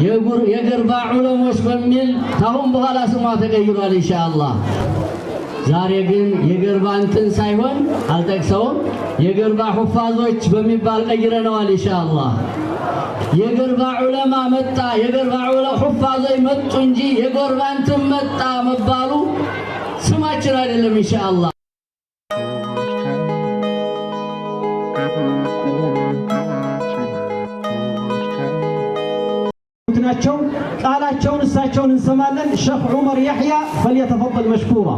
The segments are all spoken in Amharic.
የገርባ ዑለሞች በሚል ታሁን በኋላ ስሟ ተቀይሯል ኢንሻአላህ። ዛሬ ግን የገርባ እንትን ሳይሆን አልጠቅሰውም የገርባ ሁፋዞች በሚባል ቀይረነዋል ኢንሻአላህ። የገርባ ዑለማ መጣ የገርባ ሁፋዞች መጡ እንጂ የገርባ እንትን መጣ መባሉ ስማችን አይደለም ኢንሻአላህ። ናቸው ቃላቸውን እሳቸውን እንሰማለን። ሼኽ ዑመር ያህያ فليتفضل مشكورا.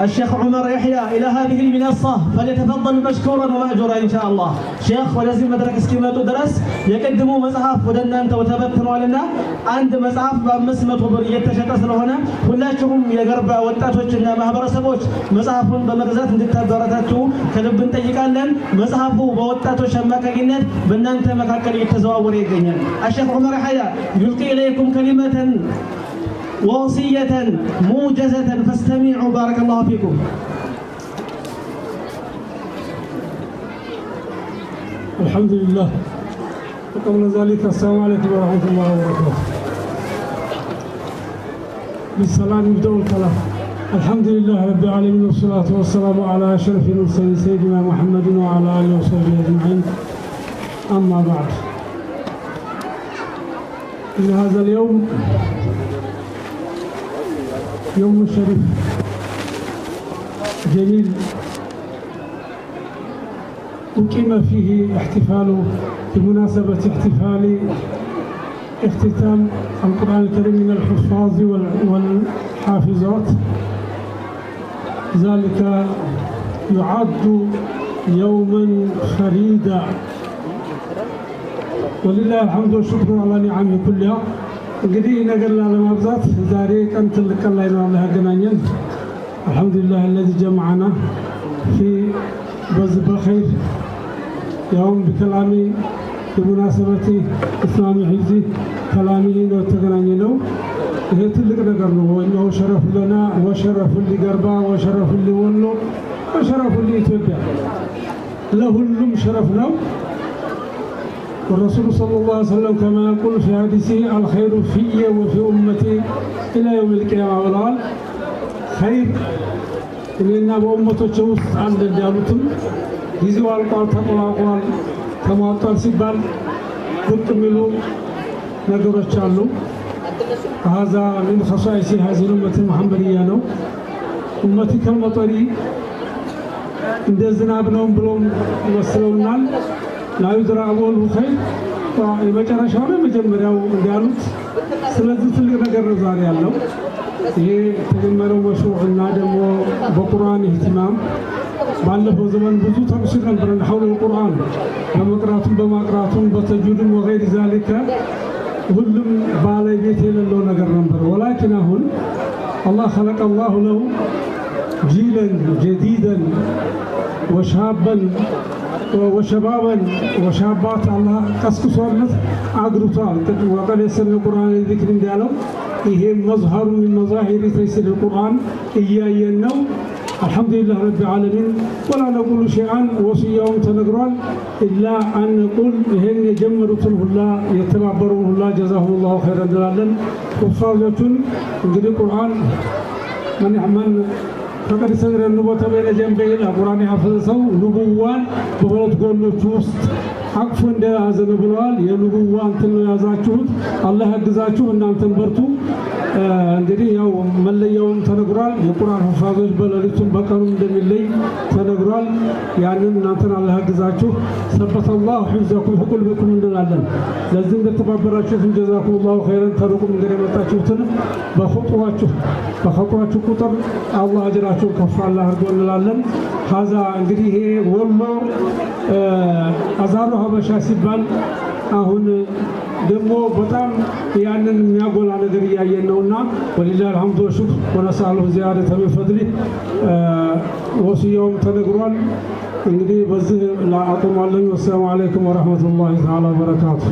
الشيخ عمر يحيى إلى هذه المنصة فليتفضل مشكورا ومأجورا إن شاء الله. شيخ ولازم مدرك اسكيماتو درس يقدموا مصحف ودنا أنت وتبتنوا لنا عند مصحف بمسمة وبر يتشتت هنا ሁላችሁም የገርባ ወጣቶችና ማህበረሰቦች መጽሐፉን በመግዛት እንድታበረታቱ ከልብ እንጠይቃለን። መጽሐፉ በወጣቶች አማካኝነት በእናንተ መካከል እየተዘዋወረ ይገኛል። الشيخ عمر يحيى يلقي إليكم كلمة وصية موجزة فاستمعوا بارك الله فيكم. الحمد لله وقبل ذلك السلام عليكم ورحمة الله وبركاته. بالسلام يبدأ الكلام. الحمد لله رب العالمين والصلاة والسلام على أشرف المرسلين سيدنا محمد وعلى آله وصحبه أجمعين. أما بعد إن هذا اليوم يوم شريف جميل أقيم فيه احتفال بمناسبة احتفال اختتام القرآن الكريم من الحفاظ والحافظات. ذلك يعد يوما فريدا ولله الحمد والشكر على نعمه كلها. እንግዲህ ነገር ላለማብዛት ዛሬ ቀን ትልቅ ቀን ላይ ነው አላህ ያገናኘን። አልহামዱሊላህ الذي جمعنا في بخير يوم بكلامي بمناسبة إسلام حفظ كلامي ነው ተገናኘነው። ይሄ ትልቅ ነገር ነው። ወይንም ሸረፍ ለና ወሸረፍ ለገርባ ወሸረፍ ለወሎ ወሸረፍ ለኢትዮጵያ ለሁሉም ሸረፍ ነው። والرسول صلى الله عليه وسلم كما يقول في حديثه الخير في وفي أمتي إلى يوم القيامة والآن خير إننا بأمته وسط عند الجالوتم يزوى القال تقوى تماطل سبال بكملوا نقرأ شالو. هذا من خصائص هذه الأمة المحمدية نو أمتي كالمطري عند الزناب نوم بلوم يوصلونال لا يدرى أول خير የመጨረሻው ነው መጀመሪያው እንዳሉት። ስለዚህ ትልቅ ነገር ነው ዛሬ ያለው። ይሄ ተጀመረው መሽሩዕና ደግሞ በቁርአን ኢህቲማም ባለፈው ዘመን ብዙ ተምሲል ነበር ሐውል القرآن በመቅራቱም በማቅራቱም በተጁድም ወገይር ذلك ሁሉም ባለቤት የሌለው ነገር ነበር። ولكن አሁን الله خلق الله له جيلا جديدا وشابا وشبابا وشابات الله قسقسولت አግሩታል። وقد يسر القرآن ذكر እንዳለው ይሄ መዝሀሩ من مظاهر تيسير القرآن እያየን ነው። الحمد لله رب العالمين ولا نقول شيئا وصيهم تنقرال إلا أن نقول إهن يجمرتن هلا يتبعبرون هلا جزاهم الله خيرا دلالا وفاظة انجل القرآن من فقد سنر النبوة بين جنبي القرآن حفظه نبوان بغلط قولوا توست عقف عند هذا النبوال يا نبوان تلو يازاكوت الله يجزاكوه أن أنتم برتو እንግዲህ ያው መለያውን ተነግሯል። የቁርአን ሐፋዞች በሌሊቱም በቀኑም እንደሚለይ ተነግሯል። ያንን እናንተን አላህ ያግዛችሁ። ሰበተላሁ ሒፍዘኩም ሁሉኩም እንላለን። ለዚህ እንደተባበራችሁ ጀዛኩሙላሁ ኸይረን። ተሩቁም እንግዲህ የመጣችሁትን በኸጧችሁ ቁጥር አላህ አጅራችሁን ከፍ አላህ አድርጎ እንላለን። ሀዛ እንግዲህ ይሄ ወሎ አዛሩ ሀበሻ ሲባል አሁን ደግሞ በጣም ያንን የሚያጎላ ነገር እያየን ነውና ወሊላሂ አልሐምዱ ወሹክር ወነስአሉሁ ዚያደተ ሚን ፈድሊህ ወሲያውም ተነግሯል። እንግዲህ በዚህ ላአቁማለሁ። ወሰላሙ አለይኩም ወራህመቱላሂ ተዓላ ወበረካቱ።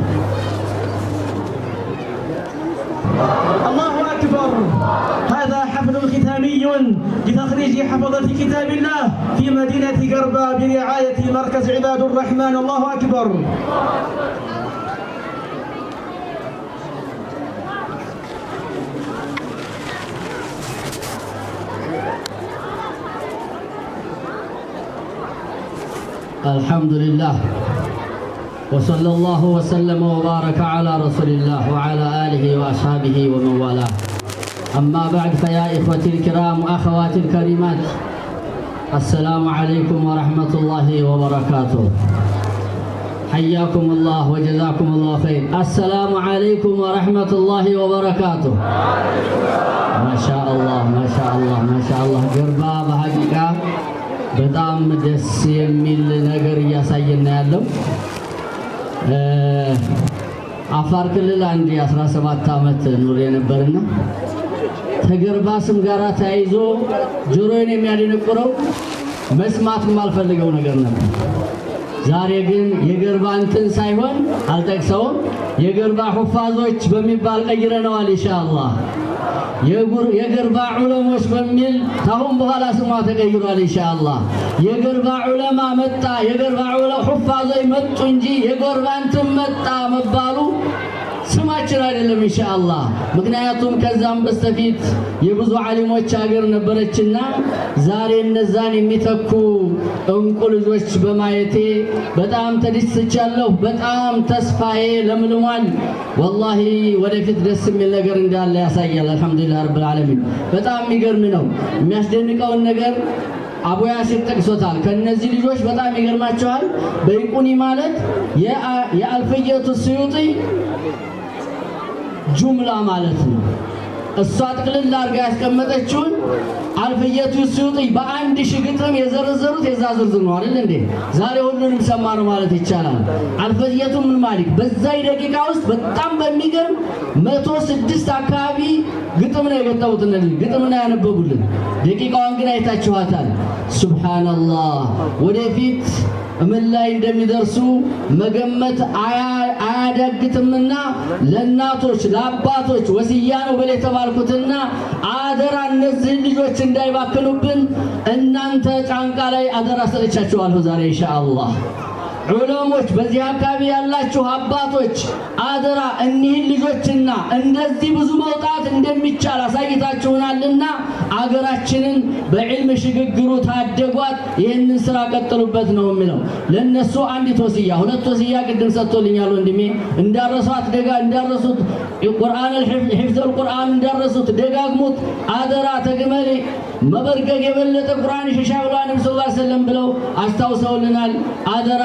الله أكبر. هذا حفل ختامي لتخريج حفظة كتاب الله في مدينة قربة برعاية مركز عباد الرحمن. الله أكبر. الحمد لله وصلى الله وسلم وبارك على رسول الله وعلى آله وأصحابه ومن والاه. أما بعد فيا إخوتي الكرام وأخواتي الكريمات، السلام عليكم ورحمة الله وبركاته. حياكم الله وجزاكم الله خير. السلام عليكم ورحمة الله وبركاته. ما شاء الله ما شاء الله ما شاء الله. قربا بحقيقة በጣም ደስ የሚል ነገር እያሳየን ያለው አፋር ክልል አንድ 17 ዓመት ኑር የነበርና ከገርባ ስም ጋር ተያይዞ ጆሮዬን የሚያደነቁረው መስማት የማልፈልገው ነገር ነበር። ዛሬ ግን የገርባ እንትን ሳይሆን አልጠቅሰውም፣ የገርባ ሁፋዞች በሚባል ቀይረነዋል ኢንሻአላህ። የገርባ ዑለሞች በሚል ታሁን በኋላ ስሟ ተቀይሯል ኢንሻአላህ። የገርባ ዑለማ መጣ፣ የገርባ ሁፋዞች መጡ እንጂ የገርባ እንትን መጣ መባሉ ስማችን አይደለም ኢንሻአላህ። ምክንያቱም ከዛም በስተፊት የብዙ ዓሊሞች ሀገር ነበረችና ዛሬ እነዛን የሚተኩ እንቁ ልጆች በማየቴ በጣም ተደስቻለሁ። በጣም ተስፋዬ ለምልሟል። ወላሂ ወደፊት ደስ የሚል ነገር እንዳለ ያሳያል። አልሐምዱሊላህ ረብል ዓለሚን። በጣም የሚገርም ነው። የሚያስደንቀውን ነገር አቡ ያሲር ጠቅሶታል። ከነዚህ ልጆች በጣም ይገርማቸዋል። በይቁኒ ማለት የአልፈየቱ ስዩጢ ጁምላ ማለት ነው። እሷ ጥቅልል አድርጋ ያስቀመጠችውን አልፈየቱ ስዩጢ በአንድ ሺህ ግጥም የዘረዘሩት የዛ ዝርዝር ነው አይደል እንዴ? ዛሬ ሁሉንም ሰማ ነው ማለት ይቻላል። አልፈየቱ ምን ማለት በዛ ደቂቃ ውስጥ በጣም በሚገርም 106 አካባቢ ግጥም ነው የገጠሙት። እነዚህ ግጥም ነው ያነበቡልን። ደቂቃዋን ግን አይታችኋታል። ሱብሃንአላህ። ወደፊት ምን ላይ እንደሚደርሱ መገመት አያዳግትምና ለእናቶች ለአባቶች ወሲያ ነው በል የተባልኩትና አደራ እነዚህ ልጆች እንዳይባክኑብን እናንተ ጫንቃ ላይ አደራ ሰጥቻችኋለሁ ዛሬ ኢንሻአላህ። ዑለሞች በዚህ አካባቢ ያላችሁ አባቶች አደራ እኒህን ልጆችና እንደዚህ ብዙ መውጣት እንደሚቻል አሳይታችሁናልና አገራችንን በዕልም ሽግግሩ ታደጓት። ይህንን ስራ ቀጥሉበት ነው የሚለው። ለነሱ አንዲት ወሲያ፣ ሁለት ወሲያ ቅድም ሰጥቶልኛል ወንድሜ። እንዳረሷት እንዳረሱት ቁርአን ሒፍዘል ቁርአን እንዳረሱት ደጋግሙት አደራ። ተግመሌ መበርገግ የበለጠ ቁርአን ይሻሻላል ነብዩ ሰለላሁ ዐለይሂ ወሰለም ብለው አስታውሰውልናል። አደራ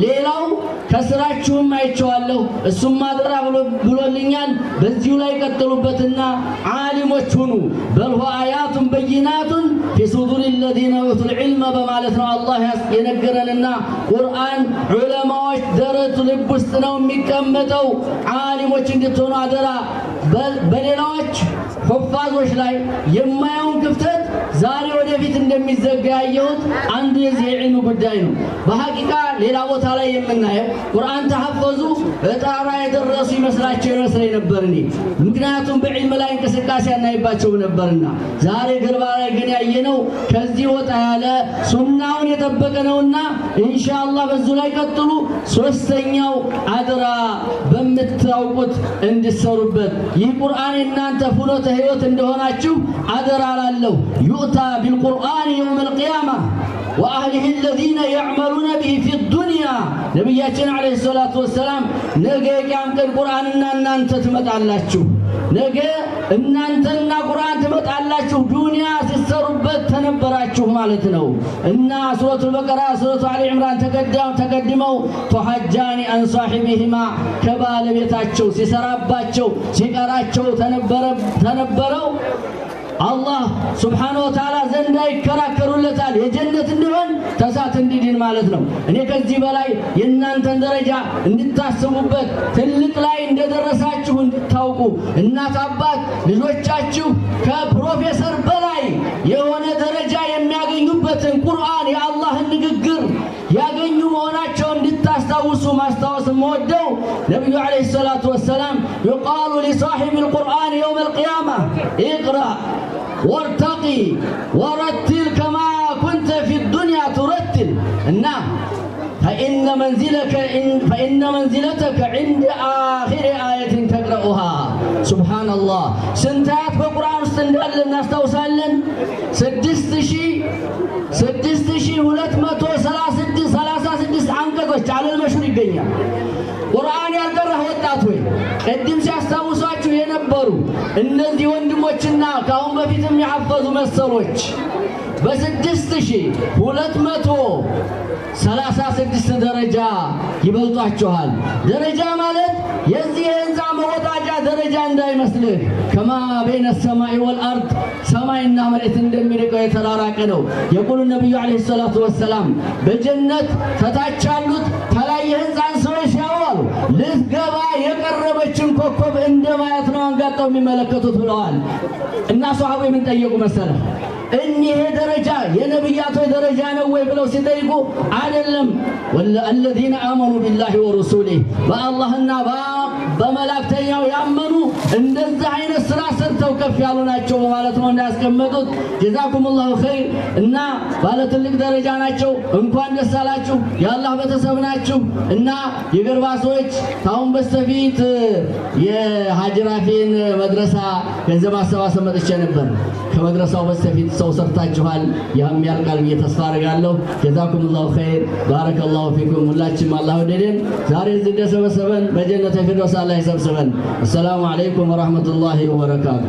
ሌላው ከስራችሁም አይቼዋለሁ እሱም አደራ ብሎልኛል። በዚሁ ላይ ቀጥሉበትና ዓሊሞች ሁኑ። በልሁ አያቱን በይናቱን ፊ ሱዱሪ الذين اوتوا العلم በማለት ነው አላህ የነገረንና ቁርአን ዑለማዎች ደረት ልብ ውስጥ ነው የሚቀመጠው። ዓሊሞች እንድትሆኑ አደራ። በሌላዎች ሁፋዞች ላይ የማያውን ክፍተት ዛሬ ወደፊት እንደሚዘጋ ያየሁት አንዱ የዚህ የዕልም ጉዳይ ነው። በሐቂቃ ሌላ ቦታ ላይ የምናየው ቁርአን ተሐፈዙ እጣራ የደረሱ ይመስላቸው ይመስለኝ ነበር እኔ። ምክንያቱም በዕልም ላይ እንቅስቃሴ ያናይባቸው ነበርና ዛሬ ገርባ ላይ ግን ያየነው ከዚህ ወጣ ያለ ሱናውን የጠበቀ ነውና ኢንሻአላህ በዙ ላይ ቀጥሉ። ሶስተኛው አደራ በምታውቁት እንድሰሩበት ይህ ቁርአን እናንተ ፍኖተ ህይወት እንደሆናችሁ አደራ ላለሁ ዩእታ ቢልቁርአን የውም አልቂያማ ወአህሊሂ الذين يعملون به في الدنيا ነብያችን አለይሂ ሰላቱ ወሰላም ነገ የቂያም ቀን ቁርአንና እናንተ ትመጣላችሁ። ነገ እናንተና ቁርአን ትመጣላችሁ። ዱንያ ሲሰሩበት ተነበራችሁ ማለት ነው እና ሱረቱል በቀራ ሱረቱ አሊ ኢምራን ተቀድመው ተሐጃኒ አን ሷሂቢሂማ ከባለቤታቸው ሲሰራባቸው ሲቀራቸው ተነበረው አላህ ሱብሓነሁ ወተዓላ ዘንዳ ይከራከሩለታል የጀነት እንዲሆን ተሳት እንዲድን ማለት ነው። እኔ ከዚህ በላይ የእናንተን ደረጃ እንድታስቡበት ትልቅ ላይ እንደደረሳችሁ እንድታውቁ እናት አባት ልጆቻችሁ ከፕሮፌሰር በላይ የሆነ ደረጃ የሚያገኙበትን ቁርአን የአላህን ንግግር ያገኙ መሆናቸውን እንድታስታውሱ ማስታወስ የምወደው ነቢዩ ዓለይሂ ሰላቱ ወሰላም ይቃሉ ሊሳሒቢል ቁርአን የውመል ቂያማ ኢቅራ ወርተቂ ወረትል ከማ ኩንተ ፊ ዱንያ ቱረትል እና ፈኢነ መንዚለተከ ዒንደ አኺሪ አየትን ተቅረኡሃ። ሱብሓነላህ ስንት አያት በቁርአን ውስጥ እንዳለ እናስታውሳለን? 6236 ቅድም ሲያስታውሷችሁ የነበሩ እነዚህ ወንድሞችና ከአሁን በፊትም ያፈዙ መሰሎች በ6236 ደረጃ ይበልጧችኋል። ደረጃ ማለት የዚህ የህንፃ መወጣጫ ደረጃ እንዳይመስልህ ከማ በይነ ሰማይ ወልአርድ ሰማይና መሬት እንደሚርቀው የተራራቀ ነው። የቁሉ ነቢዩ ዓለይሂ ሰላቱ ወሰላም በጀነት ከታች ያሉት ከላይ የህንፃን ሰዎች ያዋሉ ልትገባ የቀረበችን ኮከብ እንደ ማየት ነው አንጋጠው የሚመለከቱት ብለዋል። እና ሷሃቦች ምን ጠየቁ መሰለህ? እኒህ ደረጃ የነብያቶች ደረጃ ነው ወይ ብለው ሲጠይቁ አይደለም፣ ወለዚነ አመኑ ቢላሂ ወረሱሊሂ በአላህና በመላእክተኛው ያመኑ እንደዚህ አይነት ስራ ሰርተው ከፍ ያሉ ናቸው በማለት ነው እንዳያስቀመጡት። ጀዛኩሙላሁ ኸይር። እና ባለ ትልቅ ደረጃ ናቸው። እንኳን ደስ አላችሁ፣ የአላህ ቤተሰብ ናችሁ። እና የገርባ ሰዎች ታውን በስተፊት የሀጅራፊን መድረሳ ገንዘብ አሰባሰብ መጥቼ ነበር። ከመድረሳው በስተፊት ሰው ሰርታችኋል። ያም ያልቃል ብዬ ተስፋ አደርጋለሁ። ጀዛኩሙላሁ ኸይር፣ ባረከላሁ ፊኩም። ሁላችንም አላህ ወደደን ዛሬ እዚህ እንደሰበሰበን በጀነተ ፊርደውስ አላህ ይሰብስበን። አሰላሙ አለይኩም ወራህመቱላሂ ወበረካቱ።